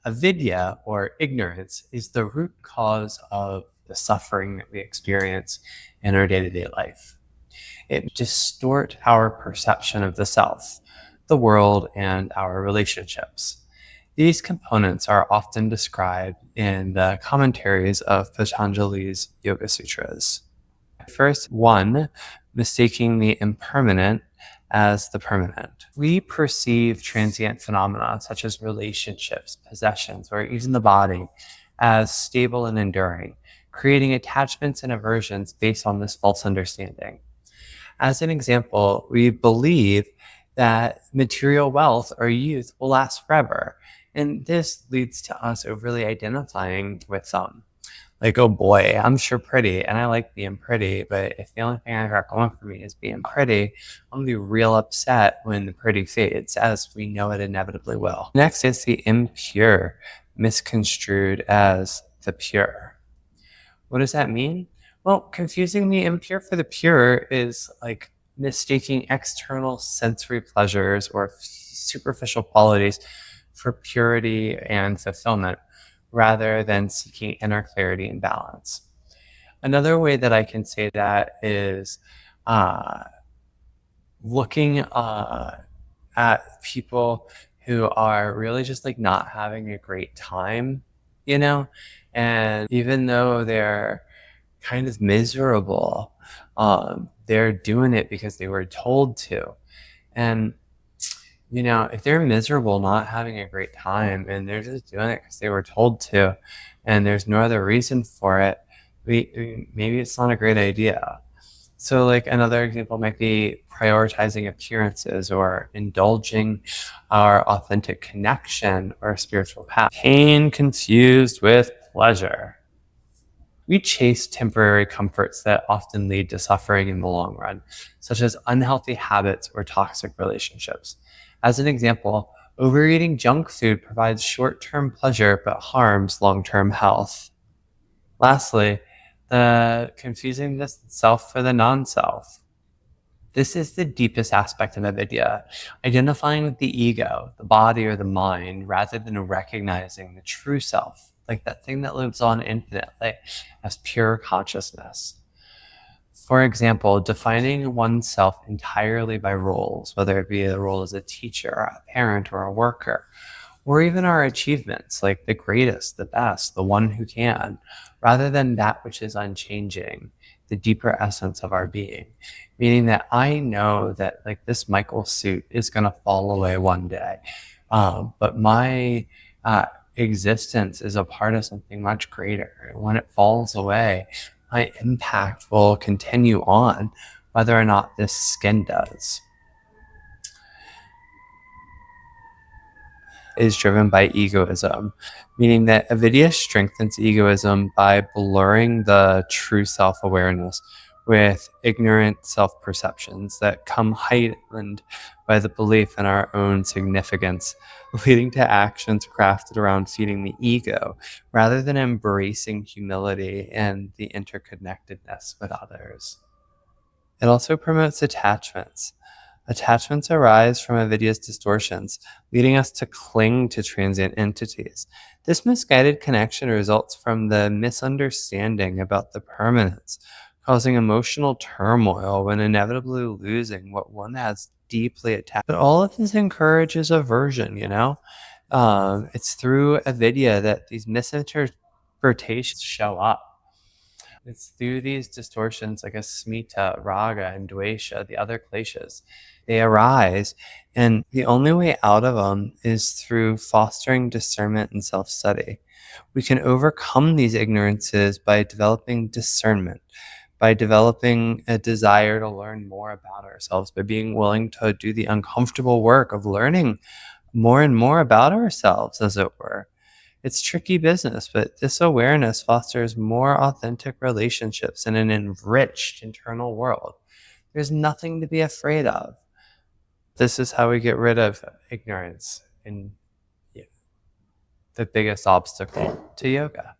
Avidya, or ignorance, is the root cause of the suffering that we experience in our day-to-day life. It distorts our perception of the self, the world, and our relationships. These components are often described in the commentaries of Patanjali's Yoga Sutras. First, one, mistaking the impermanent as the permanent. We perceive transient phenomena such as relationships, possessions, or even the body as stable and enduring, creating attachments and aversions based on this false understanding. As an example, we believe that material wealth or youth will last forever, and this leads to us overly identifying with some. Like, oh boy, I'm sure pretty, and I like being pretty, but if the only thing I got going for me is being pretty, I'm gonna be real upset when the pretty fades, as we know it inevitably will. Next is the impure, misconstrued as the pure. What does that mean? Well, confusing the impure for the pure is like mistaking external sensory pleasures or superficial qualities for purity and fulfillment, rather than seeking inner clarity and balance. Another way that I can say that is looking at people who are really just like not having a great time, and even though they're kind of miserable, they're doing it because they were told to. And if they're miserable, not having a great time, and they're just doing it because they were told to, and there's no other reason for it, maybe it's not a great idea. So like another example might be prioritizing appearances or indulging our authentic connection or spiritual path. Pain confused with pleasure. We chase temporary comforts that often lead to suffering in the long run, such as unhealthy habits or toxic relationships. As an example, overeating junk food provides short-term pleasure but harms long-term health. Lastly, the confusing the self for the non-self. This is the deepest aspect of Avidya, identifying with the ego, the body, or the mind, rather than recognizing the true self, like that thing that lives on infinitely, as pure consciousness. For example, defining oneself entirely by roles, whether it be a role as a teacher, a parent, or a worker, or even our achievements, like the greatest, the best, the one who can, rather than that which is unchanging, the deeper essence of our being. Meaning that I know that like this Michael suit is going to fall away one day, but my existence is a part of something much greater. When it falls away, my impact will continue on, whether or not this skin does. Is driven by egoism, meaning that Avidya strengthens egoism by blurring the true self-awareness with ignorant self-perceptions that come heightened by the belief in our own significance, leading to actions crafted around feeding the ego rather than embracing humility and the interconnectedness with others. It also promotes attachments. Attachments arise from Avidya's distortions, leading us to cling to transient entities. This misguided connection results from the misunderstanding about the permanence, causing emotional turmoil when inevitably losing what one has deeply attached. But all of this encourages aversion, It's through Avidya that these misinterpretations show up. It's through these distortions like asmita, raga, and dvesha, the other kleshas. They arise, and the only way out of them is through fostering discernment and self-study. We can overcome these ignorances by developing discernment, by developing a desire to learn more about ourselves, by being willing to do the uncomfortable work of learning more and more about ourselves, as it were. It's tricky business, but this awareness fosters more authentic relationships in an enriched internal world. There's nothing to be afraid of. This is how we get rid of ignorance and the biggest obstacle to yoga.